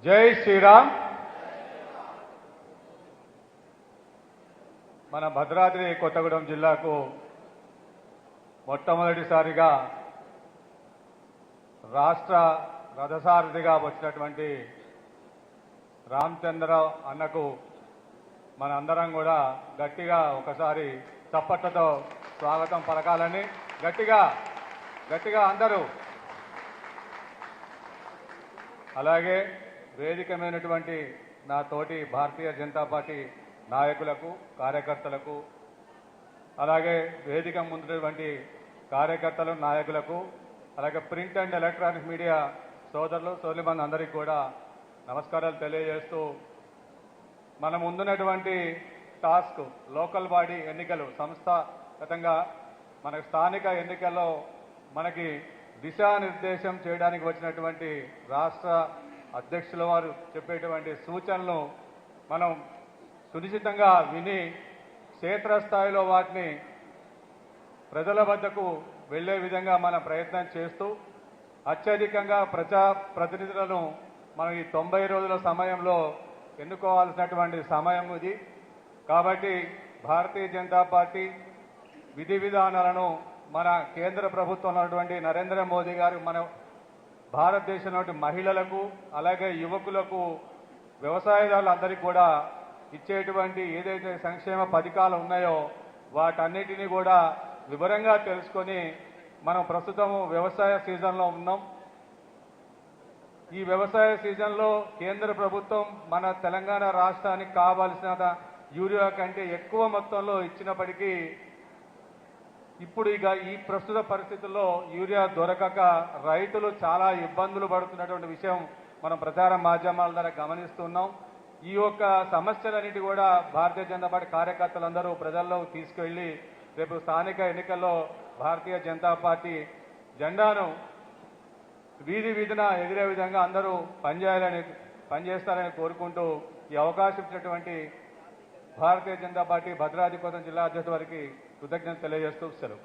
జై శ్రీరామ్. మన భద్రాద్రి కొత్తగూడెం జిల్లాకు మొట్టమొదటిసారిగా రాష్ట్ర రథసారథిగా వచ్చినటువంటి రామచంద్రరావు అన్నకు మనందరం కూడా గట్టిగా ఒకసారి చప్పట్లతో స్వాగతం పలకాలని గట్టిగా అందరూ. అలాగే వేదికమైనటువంటి నా తోటి భారతీయ జనతా పార్టీ నాయకులకు, కార్యకర్తలకు, అలాగే వేదిక ముందున్నటువంటి కార్యకర్తలు, నాయకులకు, అలాగే ప్రింట్ అండ్ ఎలక్ట్రానిక్ మీడియా సోదరులు, సోదరిమణులు అందరికీ కూడా నమస్కారాలు తెలియజేస్తూ, మన ముందున్నటువంటి టాస్క్ లోకల్ బాడీ ఎన్నికలు, సంస్థాగతంగా మన స్థానిక ఎన్నికల్లో మనకి దిశానిర్దేశం చేయడానికి వచ్చినటువంటి రాష్ట్ర అధ్యక్షుల వారు చెప్పేటువంటి సూచనలు మనం సునిశ్చితంగా విని క్షేత్రస్థాయిలో వాటిని ప్రజల వద్దకు వెళ్లే విధంగా మన ప్రయత్నం చేస్తూ అత్యధికంగా ప్రజా ప్రతినిధులను మనం ఈ 90 రోజుల సమయంలో ఎన్నుకోవాల్సినటువంటి సమయం ఇది. కాబట్టి భారతీయ జనతా పార్టీ విధి విధానాలను మన కేంద్ర ప్రభుత్వంలో ఉన్నటువంటి నరేంద్ర మోదీ గారు మన భారతదేశంలోని మహిళలకు, అలాగే యువకులకు, వ్యవసాయదారులందరికీ కూడా ఇచ్చేటువంటి ఏదైతే సంక్షేమ పథకాలు ఉన్నాయో వాటన్నిటినీ కూడా వివరంగా తెలుసుకొని మనం ప్రస్తుతం వ్యవసాయ సీజన్లో ఉన్నాం. ఈ వ్యవసాయ సీజన్లో కేంద్ర ప్రభుత్వం మన తెలంగాణ రాష్ట్రానికి కావాల్సిన యూరియా కంటే ఎక్కువ మొత్తంలో ఇచ్చినప్పటికీ ఇప్పుడు ఈ ప్రస్తుత పరిస్థితుల్లో యూరియా దొరకక రైతులు చాలా ఇబ్బందులు పడుతున్నటువంటి విషయం మనం ప్రచార మాధ్యమాల ద్వారా గమనిస్తున్నాం. ఈ యొక్క సమస్యలన్నిటి కూడా భారతీయ జనతా పార్టీ కార్యకర్తలందరూ ప్రజల్లో తీసుకెళ్లి రేపు స్థానిక ఎన్నికల్లో భారతీయ జనతా పార్టీ జెండాను వీధి వీధిన ఎగిరే విధంగా అందరూ పనిచేస్తారని కోరుకుంటూ ఈ అవకాశం ఇచ్చినటువంటి భారతీయ జనతా పార్టీ భద్రాద్రి కొత్తగూడెం జిల్లా అధ్యక్షుడి వారికి కృతజ్ఞతలు తెలియజేస్తూ సెలవు.